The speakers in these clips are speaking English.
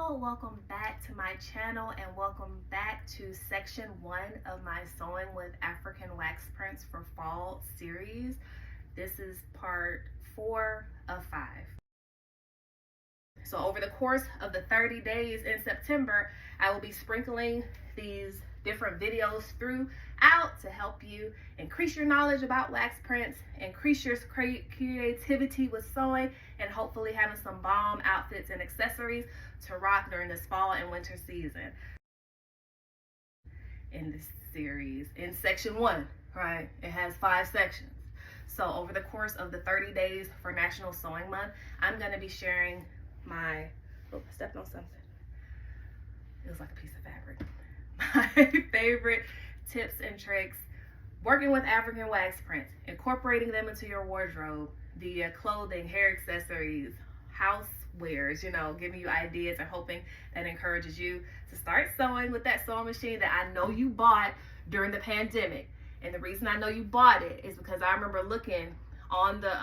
Hello, welcome back to my channel and welcome back to section 1 of my Sewing with African Waxprints for Fall series. This is part 4 of 5. So over the course of the 30 days in September, I will be sprinkling these different videos throughout to help you increase your knowledge about wax prints, increase your creativity with sewing, and hopefully having some bomb outfits and accessories to rock during this fall and winter season. In this series, in section 1, right, it has 5 sections. So over the course of the 30 days for National Sewing Month, I'm going to be sharing my, I stepped on something. It was like a piece of fabric. My favorite tips and tricks working with African wax prints, incorporating them into your wardrobe, the clothing, hair accessories, housewares, giving you ideas and hoping that encourages you to start sewing with that sewing machine that I know you bought during the pandemic. And the reason I know you bought it is because I remember looking on the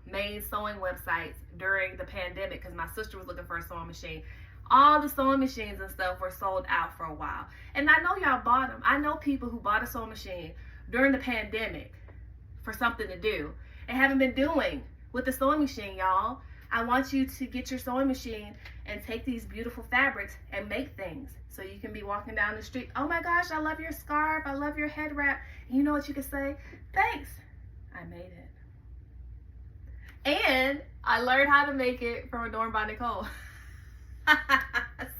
main sewing websites during the pandemic because my sister was looking for a sewing machine. All the sewing machines and stuff were sold out for a while. And I know y'all bought them. I know people who bought a sewing machine during the pandemic for something to do and haven't been doing with the sewing machine, y'all. I want you to get your sewing machine and take these beautiful fabrics and make things. So you can be walking down the street. Oh my gosh, I love your scarf. I love your head wrap. And you know what you can say? Thanks. I made it. And I learned how to make it from Adorned by Nicole.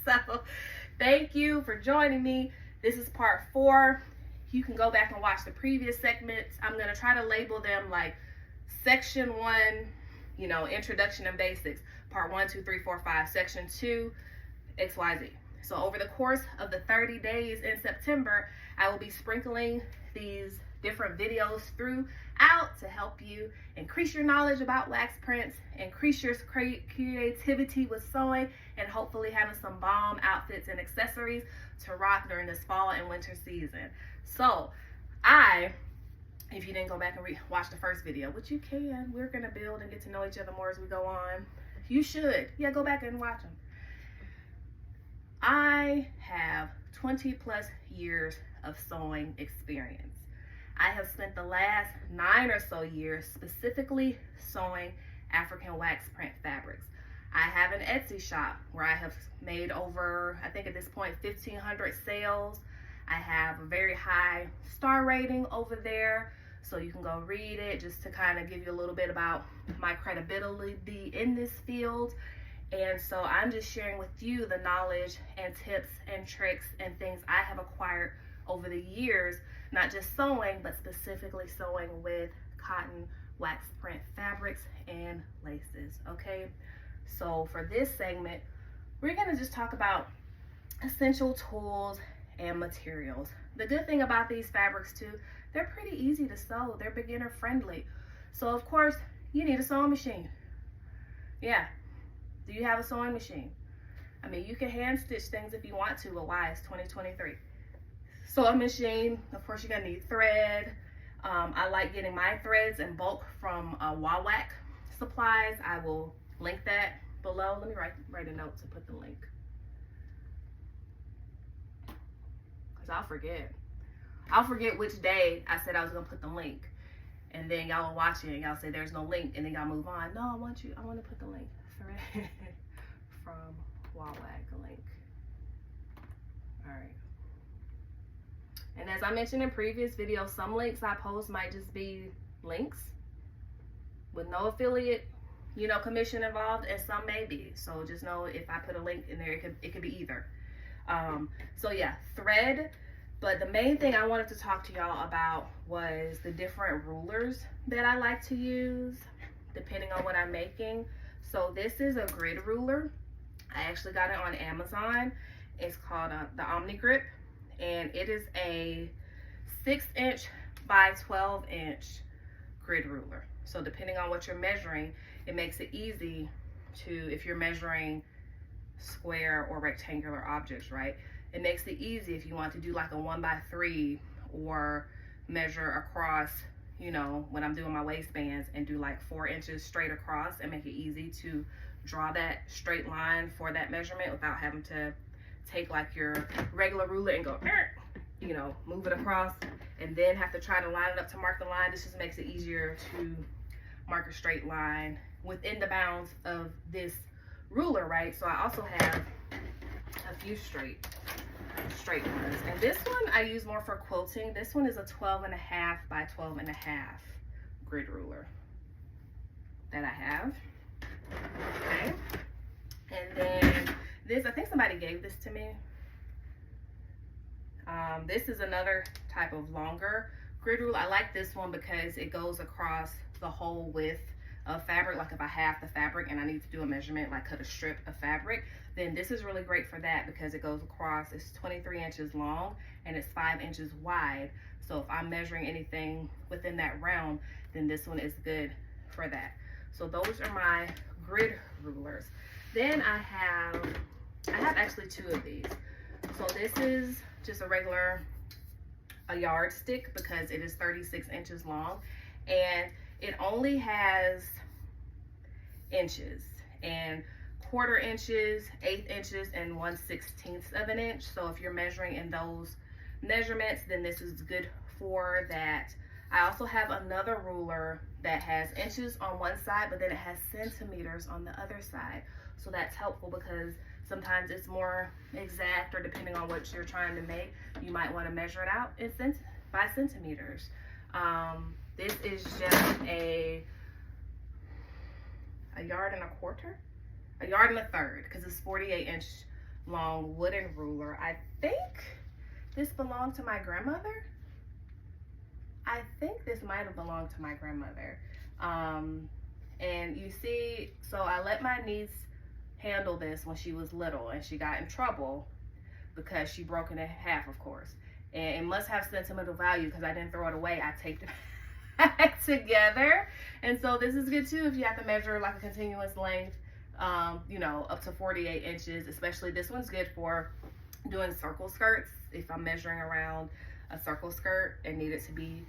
So thank you for joining me. This is part 4. You can go back and watch the previous segments. I'm going to try to label them like section 1, introduction and basics, part 1, 2, 3, 4, 5, section 2, XYZ. So over the course of the 30 days in September, I will be sprinkling these different videos throughout to help you increase your knowledge about wax prints, increase your creativity with sewing, and hopefully having some bomb outfits and accessories to rock during this fall and winter season. So if you didn't go back and watch the first video, which you can, we're gonna build and get to know each other more as we go on. You should, go back and watch them. I have 20 plus years of sewing experience. I have spent the last 9 or so years specifically sewing African wax print fabrics. I have an Etsy shop where I have made over, I think at this point, 1,500 sales. I have a very high star rating over there, so you can go read it just to kind of give you a little bit about my credibility in this field. And so I'm just sharing with you the knowledge and tips and tricks and things I have acquired over the years, not just sewing, but specifically sewing with cotton wax print fabrics and laces, okay? So for this segment, we're gonna just talk about essential tools and materials. The good thing about these fabrics too, they're pretty easy to sew. They're beginner friendly. So of course, you need a sewing machine. Yeah, do you have a sewing machine? I mean, you can hand stitch things if you want to, but why? It's 2023. Sewing machine, of course, you're gonna need thread. I like getting my threads in bulk from Waxprint Supplies. I will link that below. Let me write a note to put the link, because I'll forget which day I said I was gonna put the link, and then y'all are watching and y'all say there's no link, and then y'all move on. No, I want to put the link. Thread from Waxprint link. All right. And as I mentioned in previous videos, some links I post might just be links with no affiliate, commission involved, and some may be. So just know if I put a link in there, it could be either. So yeah, thread. But the main thing I wanted to talk to y'all about was the different rulers that I like to use depending on what I'm making. So this is a grid ruler. I actually got it on Amazon. It's called the Omni Grip. And it is a 6-inch by 12-inch grid ruler. So depending on what you're measuring, it makes it easy to, if you're measuring square or rectangular objects, right? It makes it easy if you want to do like a 1x3 or measure across, when I'm doing my waistbands and do like 4 inches straight across and make it easy to draw that straight line for that measurement without having to take like your regular ruler and go, you know, move it across and then have to try to line it up to mark the line. This just makes it easier to mark a straight line within the bounds of this ruler, right? So I also have a few straight ones, and this one I use more for quilting. This one is a 12.5 by 12.5 grid ruler that I have. Okay, and then this, I think somebody gave this to me. This is another type of longer grid ruler. I like this one because it goes across the whole width of fabric. Like if I have the fabric and I need to do a measurement, like cut a strip of fabric, then this is really great for that because it goes across. It's 23 inches long and it's 5 inches wide. So if I'm measuring anything within that realm, then this one is good for that. So those are my grid rulers. Then I have actually two of these. So this is just a yardstick because it is 36 inches long, and it only has inches and quarter inches, 1/8 inches, and 1/16 of an inch. So if you're measuring in those measurements, then this is good for that. I also have another ruler that has inches on one side, but then it has centimeters on the other side. So that's helpful because sometimes it's more exact, or depending on what you're trying to make, you might want to measure it out in by centimeters. This is just a 1.25 yards, a 1.3 yards, because it's 48-inch long wooden ruler. I think this belonged to my grandmother. I think this might have belonged to my grandmother. And you see, so I let my niece handle this when she was little, and she got in trouble because she broke it in half, of course. And it must have sentimental value because I didn't throw it away. I taped it back together. And so this is good too if you have to measure like a continuous length, you know, up to 48 inches. Especially this one's good for doing circle skirts. If I'm measuring around a circle skirt and need it to be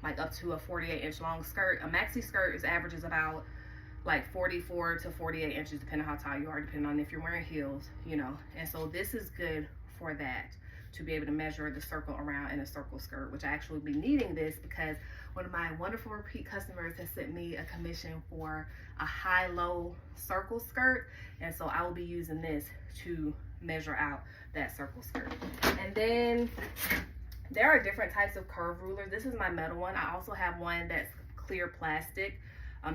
like up to a 48-inch long skirt. A maxi skirt averages about like 44 to 48 inches, depending on how tall you are, depending on if you're wearing heels, you know. And so this is good for that, to be able to measure the circle around in a circle skirt, which I actually be needing this because one of my wonderful repeat customers has sent me a commission for a high-low circle skirt. And so I will be using this to measure out that circle skirt. And then there are different types of curve rulers. This is my metal one. I also have one that's clear plastic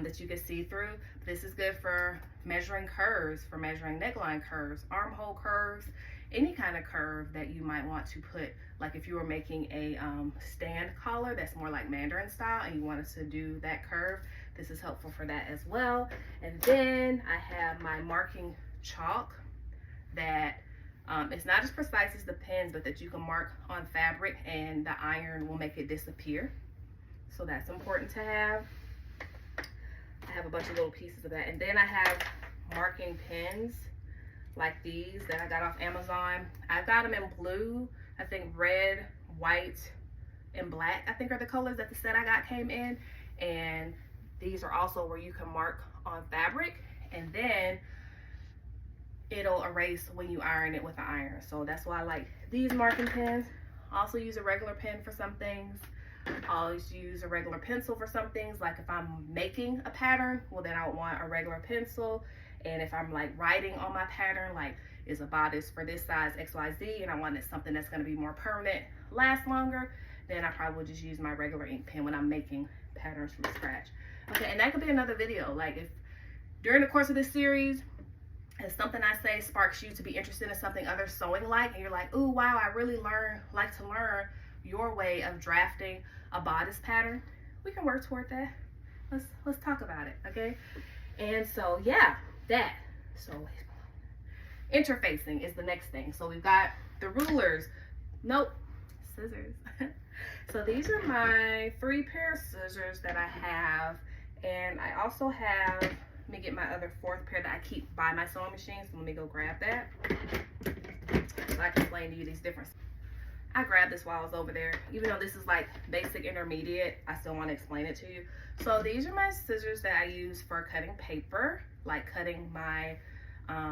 that you can see through. This is good for measuring curves, for measuring neckline curves, armhole curves, any kind of curve that you might want to put. Like if you were making a stand collar that's more like Mandarin style and you wanted to do that curve, this is helpful for that as well. And then I have my marking chalk that it's not as precise as the pens, but that you can mark on fabric and the iron will make it disappear. So that's important to have. I have a bunch of little pieces of that. And then I have marking pens like these that I got off Amazon. I got them in blue, I think red, white, and black, I think are the colors that the set I got came in. And these are also where you can mark on fabric, and then it'll erase when you iron it with an iron. So that's why I like these marking pens. I also use a regular pen for some things. I always use a regular pencil for some things. Like if I'm making a pattern, well then I would want a regular pencil. And if I'm like writing on my pattern, like is a bodice for this size XYZ, and I wanted something that's going to be more permanent, last longer, then I probably would just use my regular ink pen when I'm making patterns from scratch. Okay, and that could be another video. Like if during the course of this series, if something I say sparks you to be interested in something others sewing like, and you're like, ooh, wow, I really like to learn your way of drafting a bodice pattern, we can work toward that. Let's talk about it, okay? And so yeah, that. So interfacing is the next thing. So we've got the rulers. Nope, scissors. So these are my 3 pair of scissors that I have, and I also have, let me get my other 4th pair that I keep by my sewing machine. So let me go grab that so I can explain to you these differences. I grabbed this while I was over there. Even though this is like basic intermediate, I still want to explain it to you. So these are my scissors that I use for cutting paper, like cutting my,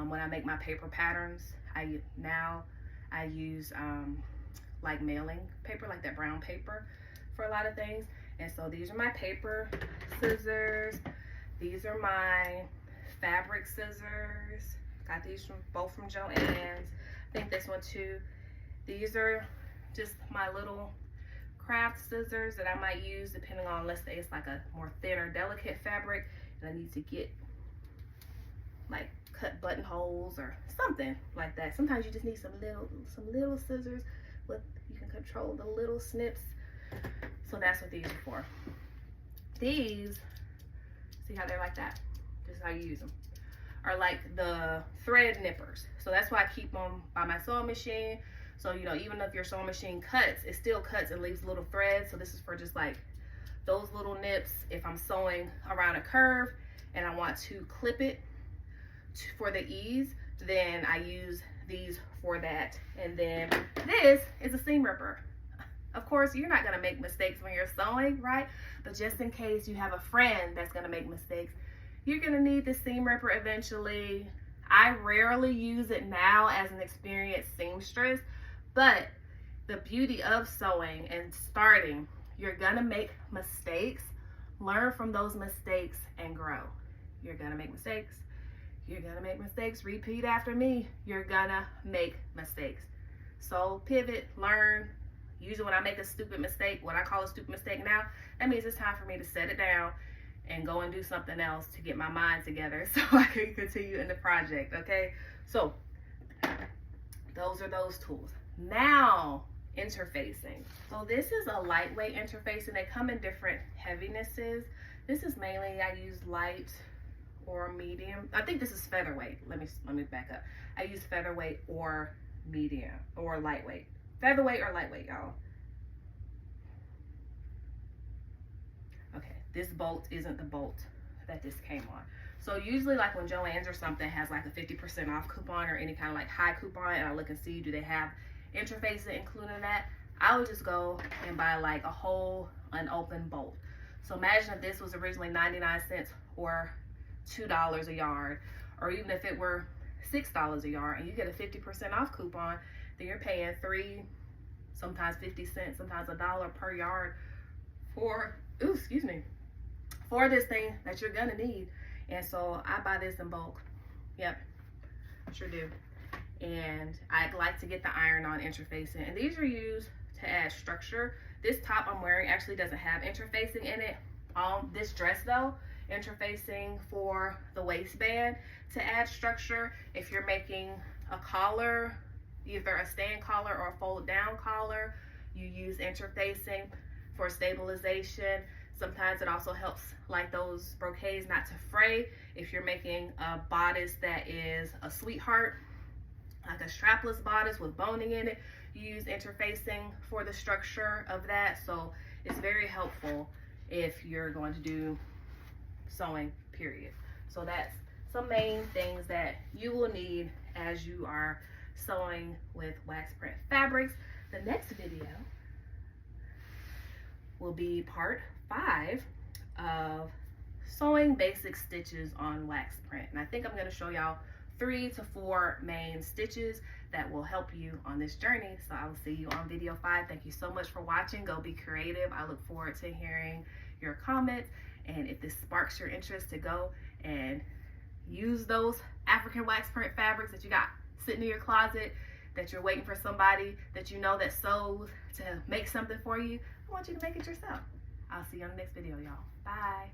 when I make my paper patterns, I use like mailing paper, like that brown paper for a lot of things. And so these are my paper scissors. These are my fabric scissors. Got these both from Joann's. I think this one too. These are just my little craft scissors that I might use depending on, let's say it's like a more thin or delicate fabric and I need to get like cut buttonholes or something like that. Sometimes you just need some little scissors with, you can control the little snips. So that's what these are for. These, see how they're like that? This is how you use them. Are like the thread nippers. So that's why I keep them by my sewing machine. So, you know, even if your sewing machine cuts, it still cuts and leaves little threads. So this is for just like those little nips. If I'm sewing around a curve and I want to clip it for the ease, then I use these for that. And then this is a seam ripper. Of course, you're not gonna make mistakes when you're sewing, right? But just in case you have a friend that's gonna make mistakes, you're gonna need the seam ripper eventually. I rarely use it now as an experienced seamstress, but the beauty of sewing and starting, you're gonna make mistakes. Learn from those mistakes and grow. You're gonna make mistakes. You're gonna make mistakes. Repeat after me. You're gonna make mistakes. So pivot, learn. Usually when I make a stupid mistake, what I call a stupid mistake now, that means it's time for me to set it down and go and do something else to get my mind together so I can continue in the project, okay? So those are those tools. Now, interfacing. So this is a lightweight interfacing. They come in different heavinesses. This is mainly, I use light or medium. I think this is featherweight. Let me back up. I use featherweight or medium or lightweight. Featherweight or lightweight, y'all. Okay, this bolt isn't the bolt that this came on. So usually like when Joann's or something has like a 50% off coupon or any kind of like high coupon, and I look and see, do they have interfacing included in that? I would just go and buy like a whole unopened bolt. So imagine if this was originally 99 cents or $2 a yard, or even if it were $6 a yard and you get a 50% off coupon, then you're paying $3, sometimes 50 cents, sometimes $1 per yard for, for this thing that you're gonna need. And so I buy this in bulk. Yep, sure do. And I like to get the iron-on interfacing. And these are used to add structure. This top I'm wearing actually doesn't have interfacing in it. This dress though, interfacing for the waistband to add structure. If you're making a collar, either a stand collar or a fold down collar, you use interfacing for stabilization. Sometimes it also helps like those brocades not to fray. If you're making a bodice that is a sweetheart, like a strapless bodice with boning in it, you use interfacing for the structure of that. So it's very helpful if you're going to do sewing, period. So that's some main things that you will need as you are sewing with Waxprint fabrics. The next video will be part 5 of sewing basic stitches on Waxprint. And I think I'm going to show y'all 3 to 4 main stitches that will help you on this journey. So I will see you on video 5. Thank you so much for watching. Go be creative. I look forward to hearing your comments. And if this sparks your interest to go and use those African Waxprint fabrics that you got sitting in your closet, that you're waiting for somebody that you know that sews to make something for you, I want you to make it yourself. I'll see you on the next video, y'all. Bye.